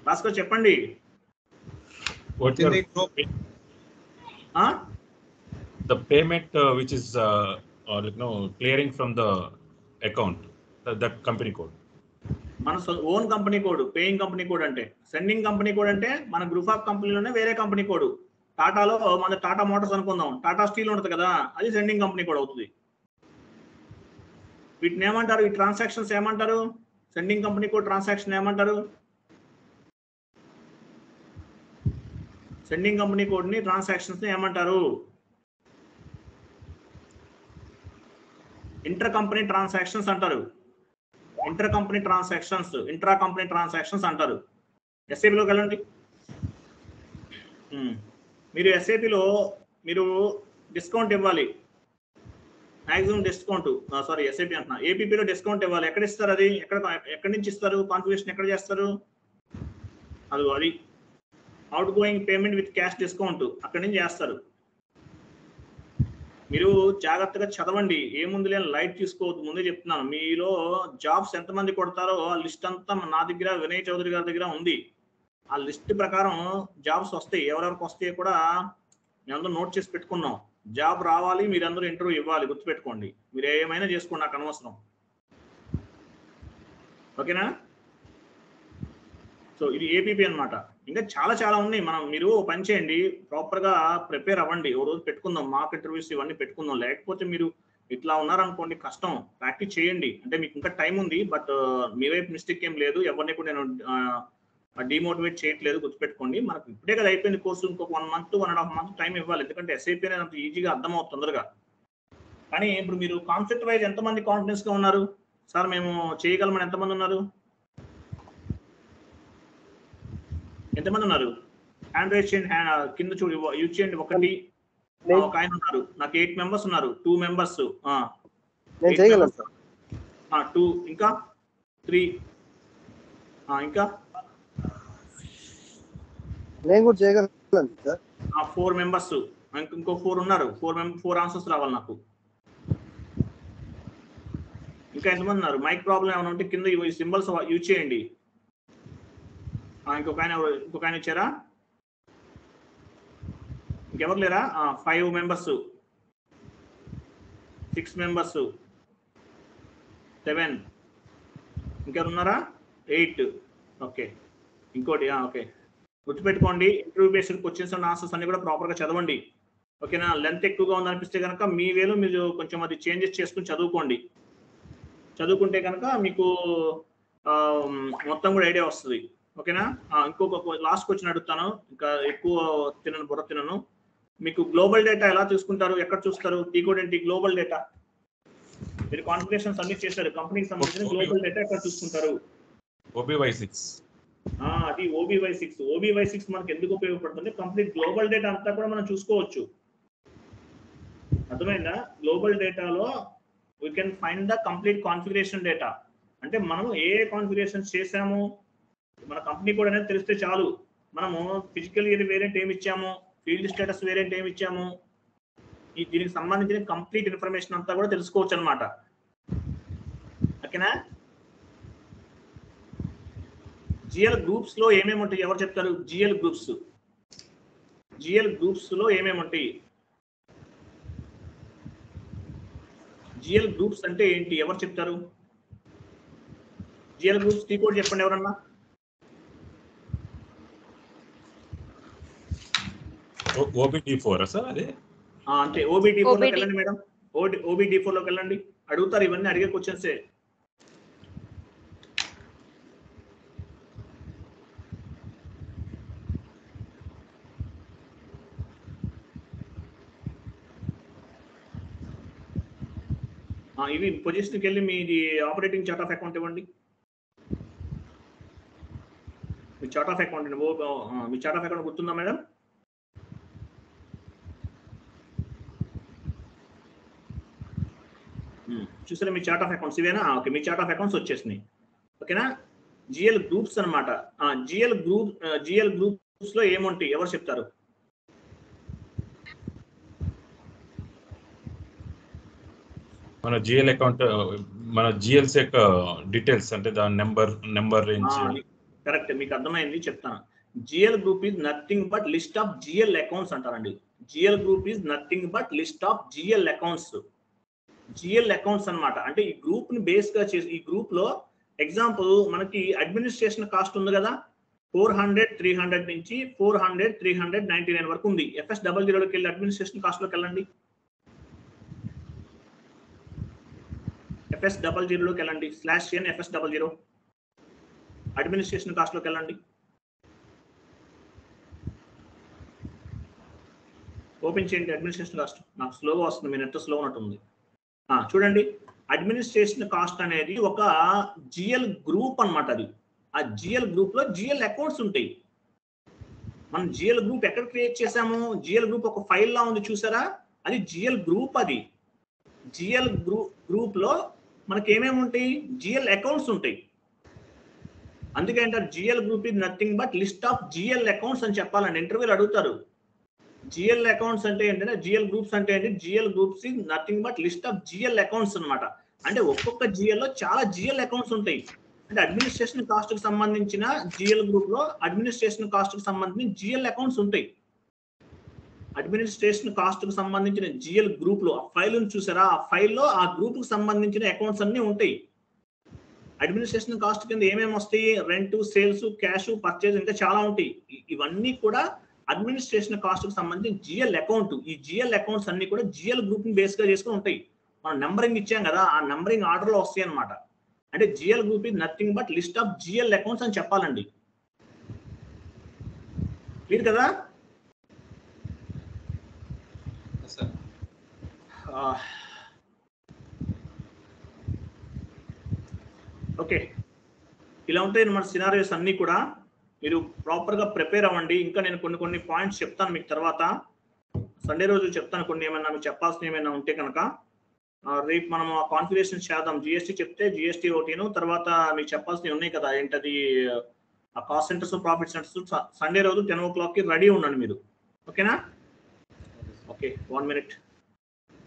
భాస్కర్ చెప్పండి. The payment which is clearing from the account, that company code. మన own company code paying company code అంటే. Sending company code అంటే మన group of కంపెనీలోనే వేరే company code. టాటాలో మన టాటా మోటార్స్ అనుకుందాం, టాటా స్టీల్ ఉంటుంది కదా, అది సెండింగ్ కంపెనీ కోడ్ అవుతుంది. వీటిని ఏమంటారు? ఈ ట్రాన్సాక్షన్స్ ఏమంటారు? సెండింగ్ కంపెనీ కోడ్ ట్రాన్సాక్షన్ ఏమంటారు? సెండింగ్ కంపెనీ కోడ్ని ట్రాన్సాక్షన్స్ ఏమంటారు? ఇంటర్ కంపెనీ ట్రాన్సాక్షన్స్ అంటారు. Inter company transactions, intra company transactions అంటారు. ఎస్ఏపీలోకి వెళ్ళండి. మీరు ఎస్ఏపీలో మీరు డిస్కౌంట్ ఇవ్వాలి, మ్యాక్సిమం డిస్కౌంట్. సారీ ఎస్ఏపీ అంటున్నా, ఏపీపీలో డిస్కౌంట్ ఇవ్వాలి. ఎక్కడ ఇస్తారు? అది ఎక్కడి నుంచి ఇస్తారు? కాన్ఫిగరేషన్ ఎక్కడ చేస్తారు? అది out going payment with cash discount అక్కడి నుంచి చేస్తారు. మీరు జాగ్రత్తగా చదవండి. ఏముంది లేని లైట్ తీసుకోవద్దు. ముందే చెప్తున్నాను. మీలో జాబ్స్ ఎంతమంది కొడతారో ఆ లిస్ట్ అంతా నా దగ్గర, వినయ్ చౌదరి గారి దగ్గర ఉంది. ఆ లిస్ట్ ప్రకారం జాబ్స్ వస్తాయి. ఎవరెవరికి వస్తాయో కూడా మేమందరూ నోట్ చేసి పెట్టుకున్నాం. జాబ్ రావాలి, మీరందరూ ఇంటర్వ్యూ ఇవ్వాలి, గుర్తుపెట్టుకోండి. మీరు ఏమైనా చేసుకోండి, నాకు అనవసరం. ఓకేనా? సో ఇది ఏపీపీ అనమాట. ఇంకా చాలా ఉన్నాయి. మీరు పని చేయండి, ప్రాపర్గా ప్రిపేర్ అవ్వండి. ఓ రోజు పెట్టుకుందాం మాక్ ఇంటర్వ్యూస్, ఇవన్నీ పెట్టుకుందాం. లేకపోతే మీరు ఇట్లా ఉన్నారనుకోండి కష్టం. ప్రాక్టీస్ చేయండి. అంటే మీకు ఇంకా టైం ఉంది, బట్ మీ వైపు మిస్టేక్ ఏం లేదు. ఎవరిని కూడా నేను డిమోటివేట్ చేయట్లేదు, గుర్తుపెట్టుకోండి. మనకు ఇప్పుడే కదా అయిపోయింది కోర్సు. ఇంకొక 1 month 1.5 months టైం ఇవ్వాలి. ఎందుకంటే ఎస్ఐపీ అనేది అంత ఈజీగా అర్థమవుతుంది తొందరగా. కానీ ఇప్పుడు మీరు కాన్సెప్ట్ వైజ్ ఎంతమంది కాన్ఫిడెన్స్గా ఉన్నారు? సార్ మేము చేయగలమని ఎంతమంది ఉన్నారు? ఎంతమంది ఉన్నారు? హ్యాండ్ రైజ్ చేయండి. కింద చూడు, యూజ్ చేయండి. ఒక ఆయన ఉన్నారు. నాకు 8 members ఉన్నారు. 2 members 2, ఇంకా 3, ఇంకా నేను కూడా చేయగలను సార్. 4 members, ఇంకో 4 ఉన్నారు. 4 ఆన్సర్స్ రావాలి నాకు. ఇంకా ఎంతమంది ఉన్నారు? మైక్ ప్రాబ్లం ఏమైనా ఉంటే కింద ఈ సింబల్స్ యూజ్ చేయండి. ఇంకొక ఆయన ఇచ్చారా? ఇంకెవరు లేరా? 5 members, 6 members, 7, ఇంకెవరు ఉన్నారా? 8. ఓకే. ఇంకోటి ఓకే. గుర్తుపెట్టుకోండి, interview based questions and answers అన్ని కూడా ప్రాపర్గా చదవండి. ఓకేనా? లెంత్ ఎక్కువగా ఉందనిపిస్తే కనుక మీ వేలో మీరు కొంచెం అది చేంజెస్ చేసుకుని చదువుకోండి. చదువుకుంటే కనుక మీకు మొత్తం కూడా ఐడియా వస్తుంది. ఓకేనా? ఇంకొక లాస్ట్ క్వశ్చన్ అడుగుతాను. ఇంకా ఎక్కువ బుర్ర తినను. మీకు గ్లోబల్ డేటా ఎలా చూసుకుంటారు? ఎక్కడ చూస్తారు? టీకోడ్ ఏంటి? గ్లోబల్ డేటా మీరు కాన్ఫిగరేషన్స్ అన్ని చేశారు. కంపెనీకి సంబంధించిన గ్లోబల్ డేటా ఎక్కడ చూసుకుంటారు? OBY6. అది OBY6. OBY6 మనకు ఎందుకు ఉపయోగపడుతుంది? కంప్లీట్ గ్లోబల్ డేటా అంతా కూడా మనం చూసుకోవచ్చు. అర్థమైందా? గ్లోబల్ డేటాలో we can find the complete configuration data. అంటే మనం ఏ కాన్ఫిగరేషన్స్ చేసాము, మన కంపెనీ కూడా అనేది తెలిస్తే చాలు. మనము ఫిజికల్ ఇయర్ వేరియంట్ ఏమి ఇచ్చాము, ఫీల్డ్ స్టేటస్ వేరియంట్ ఏమి ఇచ్చాము, దీనికి సంబంధించిన కంప్లీట్ ఇన్ఫర్మేషన్ అంతా కూడా తెలుసుకోవచ్చు అనమాట. ఓకేనా? జిఎల్ గ్రూప్స్ లో ఏమేమి ఉంటాయి ఎవరు చెప్తారు? జిఎల్ గ్రూప్స్ లో ఏమేమి ఉంటాయి? జిఎల్ గ్రూప్స్ అంటే ఏంటి ఎవరు చెప్తారు? జిఎల్ గ్రూప్స్ టీ కోడ్ చెప్పండి ఎవరన్నా. OBD4 సార్ అదే అంతే. OBD4 లోకి వెళ్ళండి మేడం. OBD4 లోకి వెళ్ళండి. అడుగుతారు, ఇవన్నీ అడిగే క్వశ్చన్సే. ఇవి పొజిషన్కి వెళ్ళి మీది ఆపరేటింగ్ చార్ట్ ఆఫ్ అకౌంట్ ఇవ్వండి. మీ చార్ట్ ఆఫ్ అకౌంట్ మీ చార్ట్ ఆఫ్ అకౌంట్ గుర్తుందా మేడం? చూసారా మీ చార్ట్ ఆఫ్ అకౌంట్స్ ఇవేనా? ఓకే, మీ చార్ట్ ఆఫ్ అకౌంట్స్ వచ్చేసినాయి. ఓకేనా? జిఎల్ గ్రూప్స్ అనమాట. జిఎల్ గ్రూప్స్ లో ఏముంటాయి ఎవరు చెప్తారు? మన జిఎల్ అకౌంట్, మన జిఎల్స్ యొక్క డీటెయిల్స్ అంటే దాని నెంబర్ రేంజ్. కరెక్ట్, మీకు అర్థమైంది, చెప్తాను. GL group is nothing but list of GL accounts అంటారండి. GL group is nothing but list of GL accounts. GL accounts అన్నమాట. అంటే ఈ గ్రూప్ ని బేస్ గా చేసి, ఈ గ్రూప్ లో ఎగ్జాంపుల్ మనకి అడ్మినిస్ట్రేషన్ కాస్ట్ ఉంది కదా, 400 300 నుంచి 400 399 వరకు ఉంది. FS00లోకి వెళ్ళి అడ్మినిస్ట్రేషన్ కాస్ట్ లోకి వెళ్ళండి. FS00లోకి వెళ్ళండి. /n FS00 అడ్మినిస్ట్రేషన్ కాస్ట్ లోకి వెళ్ళండి. ఓపెన్ చేయండి అడ్మినిస్ట్రేషన్ కాస్ట్. నాకు స్లోగా వస్తుంది, మీ నెట్ స్లో ఉన్నట్టుంది. చూడండి, అడ్మినిస్ట్రేషన్ కాస్ట్ అనేది ఒక జిఎల్ గ్రూప్ అన్నమాట. అది ఆ జిఎల్ గ్రూప్ లో జిఎల్ అకౌంట్స్ ఉంటాయి. మనం జిఎల్ గ్రూప్ ఎక్కడ క్రియేట్ చేసాము? జిఎల్ గ్రూప్ ఒక ఫైల్ లా ఉంది చూసారా, అది జిఎల్ గ్రూప్. అది జిఎల్ గ్రూప్ లో మనకి ఏమేమి ఉంటాయి? జిఎల్ అకౌంట్స్ ఉంటాయి. అందుకే అంటారు GL group is nothing but list of GL accounts అని చెప్పాలండి. ఇంటర్వ్యూలు అడుగుతారు జిఎల్ అకౌంట్స్ అంటే ఏంటంటే, జిఎల్ గ్రూప్స్ అంటే ఏంటి? GL groups is nothing but list of GL accounts అనమాట. అంటే ఒక్కొక్క జిఎల్ లో చాలా జిఎల్ అకౌంట్స్ ఉంటాయి. అంటే అడ్మినిస్ట్రేషన్ కాస్ట్ కి సంబంధించిన జిఎల్ గ్రూప్ లో అడ్మినిస్ట్రేషన్ కాస్ట్ కి సంబంధించిన జిఎల్ అకౌంట్స్ ఉంటాయి. అడ్మినిస్ట్రేషన్ కాస్ట్ కు సంబంధించిన జిఎల్ గ్రూప్ లో ఫైల్ చూసారా, ఆ ఫైల్లో ఆ గ్రూప్ కు సంబంధించిన అకౌంట్స్ అన్ని ఉంటాయి. అడ్మినిస్ట్రేషన్ కాస్ట్ కింద ఏమేమి వస్తాయి? రెంట్, సేల్స్, క్యాష్, పర్చేజ్, ఇంకా చాలా ఉంటాయి. ఇవన్నీ కూడా అడ్మినిస్ట్రేషన్ కాస్ట్ కు సంబంధించిన జిఎల్ అకౌంట్. ఈ జిఎల్ అకౌంట్స్ అన్ని కూడా జిఎల్ గ్రూప్ ని బేస్ గా చేసుకుని ఉంటాయి. మనం నెంబరింగ్ ఇచ్చాం కదా, ఆ నెంబరింగ్ ఆర్డర్ లో వస్తాయి అనమాట. అంటే GL group is nothing but list of GL accounts అని చెప్పాలండి. క్లియర్ కదా? ఓకే, ఇలా ఉంటాయి మన సినారియోస్ అన్ని కూడా. మీరు ప్రాపర్ గా ప్రిపేర్ అవ్వండి. ఇంకా నేను కొన్ని పాయింట్స్ చెప్తాను మీకు తర్వాత. సండే రోజు చెప్తాను కొన్ని, ఏమైనా మీకు చెప్పాల్సిన ఏమైనా ఉంటే కనుక. రేపు మనం ఆ కాన్ఫిగరేషన్ చేద్దాం. జిఎస్టీ చెప్తే జిఎస్టీ ఒకటిను, తర్వాత మీకు చెప్పాల్సినవి ఉన్నాయి కదా, ఏంటది ఆ cost centres, profit centres. Sunday రోజు 10 o'clock రెడీ ఉండండి మీరు. ఓకేనా? Okay, 1 minute.